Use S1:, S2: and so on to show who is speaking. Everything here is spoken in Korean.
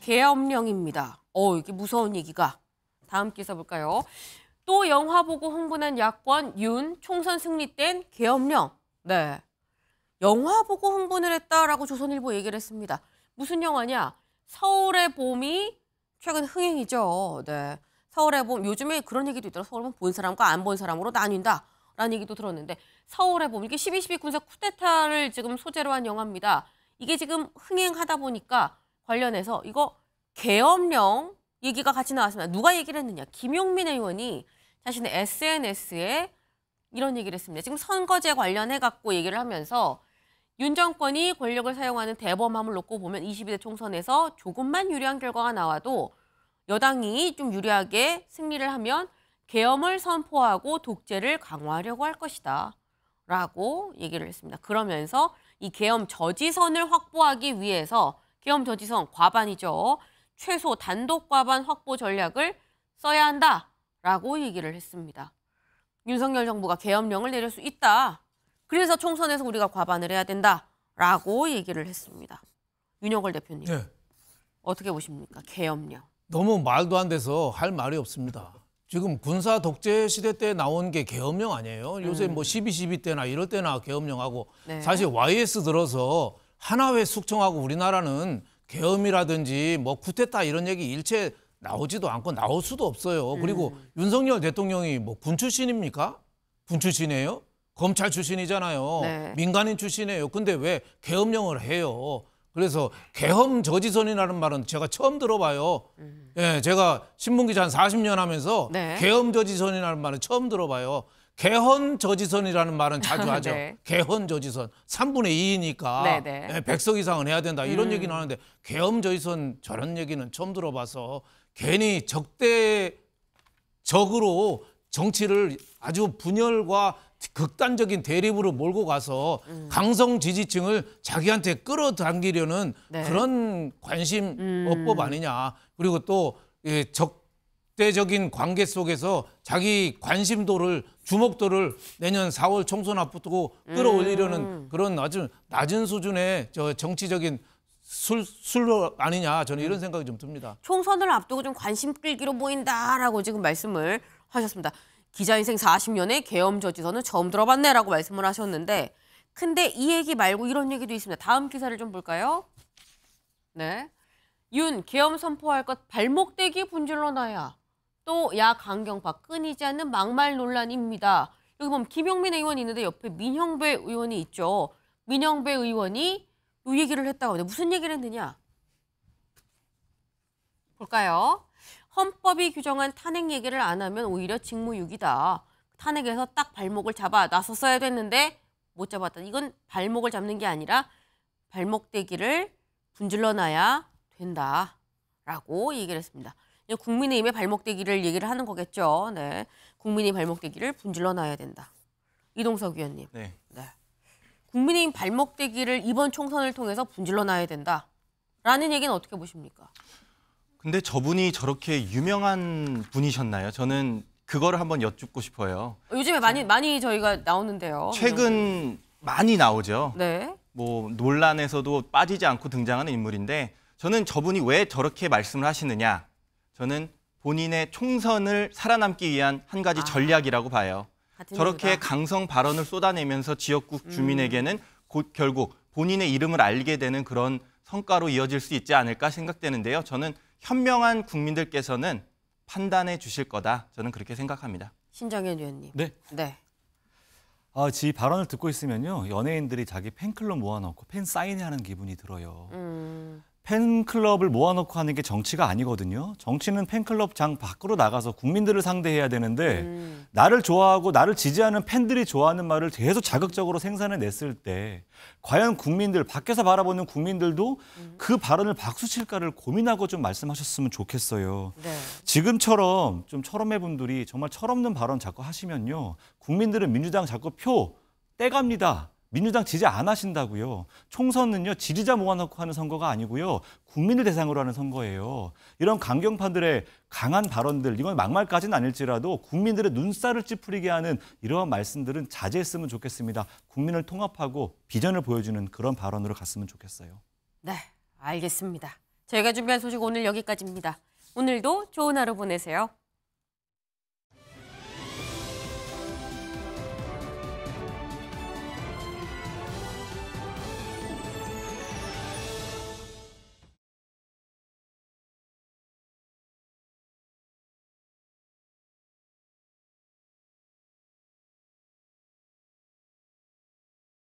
S1: 계엄령입니다. 이게 무서운 얘기가. 다음 기사 볼까요? 또 영화 보고 흥분한 야권 윤 총선 승리 땐 계엄령. 네. 영화 보고 흥분을 했다라고 조선일보 얘기를 했습니다. 무슨 영화냐? 서울의 봄이 최근 흥행이죠. 네. 서울의 봄, 요즘에 그런 얘기도 있더라고요. 서울은 본 사람과 안 본 사람으로 나뉜다라는 얘기도 들었는데 서울의 봄, 이게 12.12 군사 쿠데타를 지금 소재로 한 영화입니다. 이게 지금 흥행하다 보니까 관련해서 이거 계엄령 얘기가 같이 나왔습니다. 누가 얘기를 했느냐? 김용민 의원이 자신의 SNS에 이런 얘기를 했습니다. 지금 선거제 관련해갖고 얘기를 하면서 윤 정권이 권력을 사용하는 대범함을 놓고 보면 22대 총선에서 조금만 유리한 결과가 나와도 여당이 좀 유리하게 승리를 하면 계엄을 선포하고 독재를 강화하려고 할 것이다 라고 얘기를 했습니다. 그러면서 이 계엄 저지선을 확보하기 위해서 계엄 저지선 과반이죠. 최소 단독 과반 확보 전략을 써야 한다라고 얘기를 했습니다. 윤석열 정부가 계엄령을 내릴 수 있다. 그래서 총선에서 우리가 과반을 해야 된다라고 얘기를 했습니다. 윤여걸 대표님.
S2: 네.
S1: 어떻게 보십니까? 계엄령.
S2: 너무 말도 안 돼서 할 말이 없습니다. 지금 군사 독재 시대 때 나온 게 계엄령 아니에요? 요새 뭐 12.12 때나 이럴 때나 계엄령하고
S1: 네.
S2: 사실 YS 들어서 하나회 숙청하고 우리나라는 계엄이라든지 뭐 쿠데타 이런 얘기 일체 나오지도 않고 나올 수도 없어요. 그리고 윤석열 대통령이 뭐 군 출신입니까? 군 출신이에요? 검찰 출신이잖아요.
S1: 네.
S2: 민간인 출신이에요. 근데 왜 계엄령을 해요? 그래서 계엄 저지선이라는 말은 제가 처음 들어봐요. 예, 제가 신문기자 한 40년 하면서
S1: 네.
S2: 계엄 저지선이라는 말은 처음 들어봐요. 개헌 저지선이라는 말은 자주 하죠.
S1: 네.
S2: 개헌 저지선. 3분의 2이니까
S1: 네, 네.
S2: 100석 이상은 해야 된다. 이런 얘기는 하는데 계엄 저지선 저런 얘기는 처음 들어봐서 괜히 적대적으로 정치를 아주 분열과 극단적인 대립으로 몰고 가서 강성 지지층을 자기한테 끌어당기려는
S1: 네.
S2: 그런 관심 어법 아니냐. 그리고 또 적대적인 관계 속에서 자기 관심도를 주목도를 내년 4월 총선 앞두고 끌어올리려는 그런 아주 낮은 수준의 정치적인 술 아니냐. 저는 이런 생각이 좀 듭니다.
S1: 총선을 앞두고 좀 관심 끌기로 보인다라고 지금 말씀을 하셨습니다. 기자 인생 40년에 계엄 저지선은 처음 들어봤네라고 말씀을 하셨는데 근데 이 얘기 말고 이런 얘기도 있습니다. 다음 기사를 좀 볼까요? 네, 윤 계엄 선포할 것 발목대기 분질러 놔야 또 야 강경파 끊이지 않는 막말 논란입니다. 여기 보면 김용민 의원이 있는데 옆에 민형배 의원이 있죠. 민형배 의원이 이 얘기를 했다고 하는데 무슨 얘기를 했느냐? 볼까요? 헌법이 규정한 탄핵 얘기를 안 하면 오히려 직무유기다. 탄핵에서 딱 발목을 잡아 나섰어야 됐는데 못 잡았다. 이건 발목을 잡는 게 아니라 발목대기를 분질러 놔야 된다라고 얘기를 했습니다. 국민의힘의 발목대기를 얘기를 하는 거겠죠. 네, 국민의힘 발목대기를 분질러 놔야 된다. 이동석 위원님.
S3: 네.
S1: 네. 국민의힘 발목대기를 이번 총선을 통해서 분질러 놔야 된다라는 얘기는 어떻게 보십니까?
S3: 근데 저분이 저렇게 유명한 분이셨나요? 저는 그거를 한번 여쭙고 싶어요.
S1: 요즘에 많이 저희가 나오는데요.
S3: 최근 많이 나오죠.
S1: 네.
S3: 뭐 논란에서도 빠지지 않고 등장하는 인물인데 저는 저분이 왜 저렇게 말씀을 하시느냐? 저는 본인의 총선을 살아남기 위한 한 가지 전략이라고 봐요. 저렇게
S1: 이유다.
S3: 강성 발언을 쏟아내면서 지역국 주민에게는 곧 결국 본인의 이름을 알게 되는 그런 성과로 이어질 수 있지 않을까 생각되는데요. 저는 현명한 국민들께서는 판단해 주실 거다. 저는 그렇게 생각합니다.
S1: 신정현 위원님.
S4: 네.
S1: 네.
S4: 지 발언을 듣고 있으면요. 연예인들이 자기 팬클럽 모아놓고 팬 사인회하는 기분이 들어요. 팬클럽을 모아놓고 하는 게 정치가 아니거든요. 정치는 팬클럽장 밖으로 나가서 국민들을 상대해야 되는데 나를 좋아하고 나를 지지하는 팬들이 좋아하는 말을 계속 자극적으로 생산해냈을 때 과연 국민들, 밖에서 바라보는 국민들도 그 발언을 박수칠까를 고민하고 좀 말씀하셨으면 좋겠어요.
S1: 네.
S4: 지금처럼 좀 철험해 분들이 정말 철없는 발언 자꾸 하시면요. 국민들은 민주당 자꾸 표 떼갑니다. 민주당 지지 안 하신다고요. 총선은요. 지지자 모아놓고 하는 선거가 아니고요. 국민을 대상으로 하는 선거예요. 이런 강경파들의 강한 발언들, 이건 막말까지는 아닐지라도 국민들의 눈살을 찌푸리게 하는 이러한 말씀들은 자제했으면 좋겠습니다. 국민을 통합하고 비전을 보여주는 그런 발언으로 갔으면 좋겠어요.
S1: 네, 알겠습니다. 저희가 준비한 소식 오늘 여기까지입니다. 오늘도 좋은 하루 보내세요.